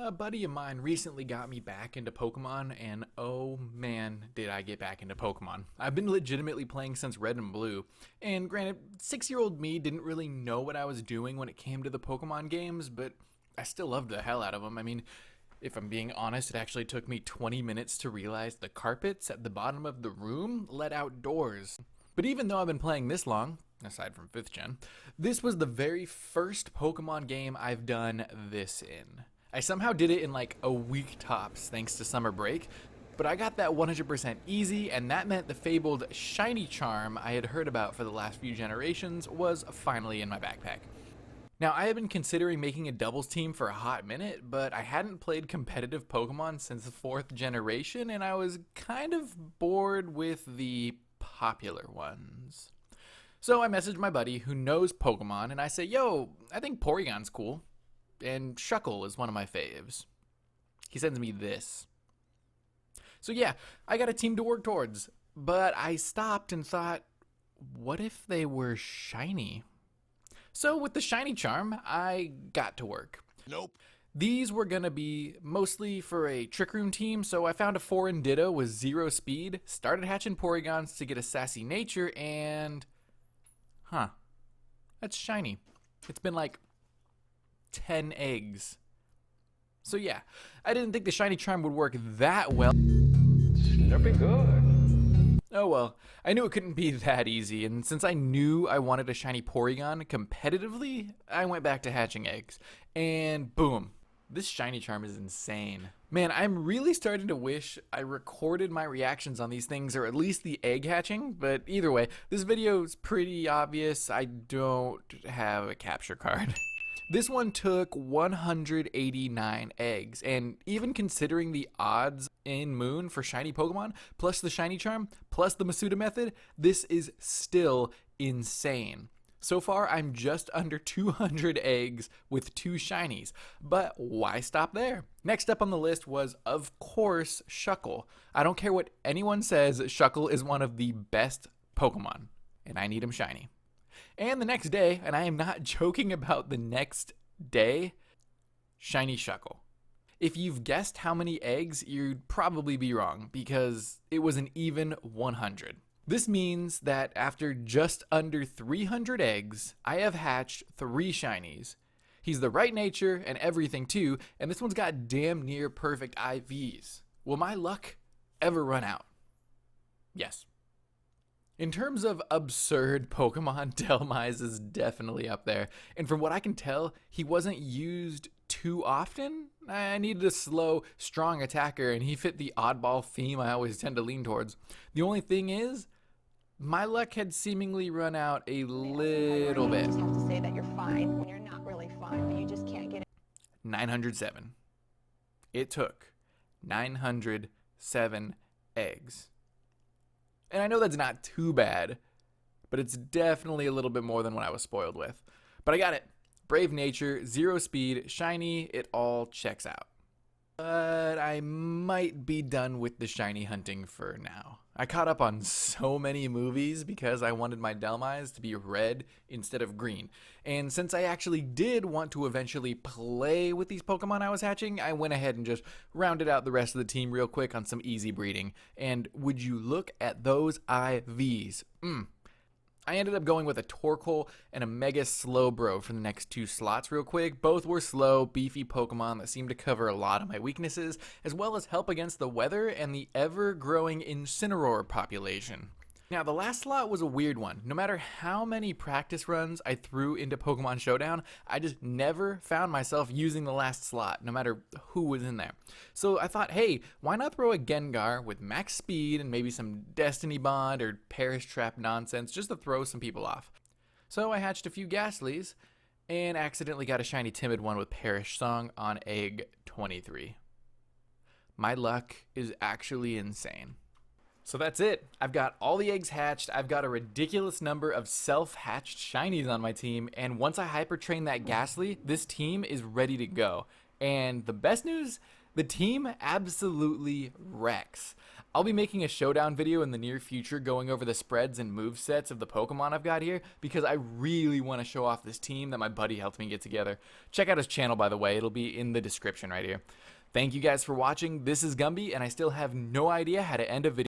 A buddy of mine recently got me back into Pokemon, and oh man, did I get back into Pokemon. I've been legitimately playing since Red and Blue, and granted, 6-year-old me didn't really know what I was doing when it came to the Pokemon games, but I still loved the hell out of them. I mean, if I'm being honest, it actually took me 20 minutes to realize the carpets at the bottom of the room led outdoors. But even though I've been playing this long, aside from 5th gen, this was the very first Pokemon game I've done this in. I somehow did it in like a week tops thanks to summer break, but I got that 100% easy, and that meant the fabled shiny charm I had heard about for the last few generations was finally in my backpack. Now, I have been considering making a doubles team for a hot minute, but I hadn't played competitive Pokemon since the 4th generation, and I was kind of bored with the popular ones. So I messaged my buddy who knows Pokemon, and I say, yo, I think Porygon's cool, and Shuckle is one of my faves. He sends me this. So yeah, I got a team to work towards, but I stopped and thought, what if they were shiny? So with the shiny charm, I got to work. Nope. These were gonna be mostly for a Trick Room team, so I found a foreign Ditto with 0 speed, started hatching Porygons to get a sassy nature, and... that's shiny. It's been like 10 eggs. So yeah, I didn't think the shiny charm would work that well. Slurping good. Oh well, I knew it couldn't be that easy, and since I knew I wanted a shiny Porygon competitively, I went back to hatching eggs. And boom, this shiny charm is insane. Man, I'm really starting to wish I recorded my reactions on these things, or at least the egg hatching, but either way, this video is pretty obvious. I don't have a capture card. This one took 189 eggs, and even considering the odds in Moon for shiny Pokemon, plus the shiny charm, plus the Masuda method, this is still insane. So far, I'm just under 200 eggs with 2 shinies, but why stop there? Next up on the list was, of course, Shuckle. I don't care what anyone says, Shuckle is one of the best Pokemon, and I need him shiny. And the next day, and I am not joking about the next day, shiny Shuckle. If you've guessed how many eggs, you'd probably be wrong, because it was an even 100. This means that after just under 300 eggs, I have hatched 3 shinies. He's the right nature and everything too, and this one's got damn near perfect IVs. Will my luck ever run out? Yes. In terms of absurd Pokemon, Dhelmise is definitely up there. And from what I can tell, he wasn't used too often. I needed a slow, strong attacker, and he fit the oddball theme I always tend to lean towards. The only thing is, my luck had seemingly run out a little bit. You just have to say that you're fine when you're not really fine, but you just can't get it. 907. It took 907 eggs. And I know that's not too bad, but it's definitely a little bit more than what I was spoiled with. But I got it. Brave nature, 0 speed, shiny, it all checks out. But I might be done with the shiny hunting for now. I caught up on so many movies because I wanted my Dhelmise to be red instead of green. And since I actually did want to eventually play with these Pokemon I was hatching, I went ahead and just rounded out the rest of the team real quick on some easy breeding. And would you look at those IVs? I ended up going with a Torkoal and a Mega Slowbro for the next 2 slots real quick. Both were slow, beefy Pokemon that seemed to cover a lot of my weaknesses, as well as help against the weather and the ever-growing Incineroar population. Now, the last slot was a weird one. No matter how many practice runs I threw into Pokemon Showdown, I just never found myself using the last slot, no matter who was in there. So I thought, hey, why not throw a Gengar with max speed and maybe some Destiny Bond or Perish Trap nonsense just to throw some people off. So I hatched a few Ghastlies and accidentally got a shiny Timid one with Perish Song on egg 23. My luck is actually insane. So that's it. I've got all the eggs hatched, I've got a ridiculous number of self-hatched shinies on my team, and once I hyper train that Ghastly, this team is ready to go. And the best news, the team absolutely wrecks. I'll be making a showdown video in the near future going over the spreads and movesets of the Pokemon I've got here because I really want to show off this team that my buddy helped me get together. Check out his channel, by the way. It'll be in the description right here. Thank you guys for watching. This is Gumby, and I still have no idea how to end a video.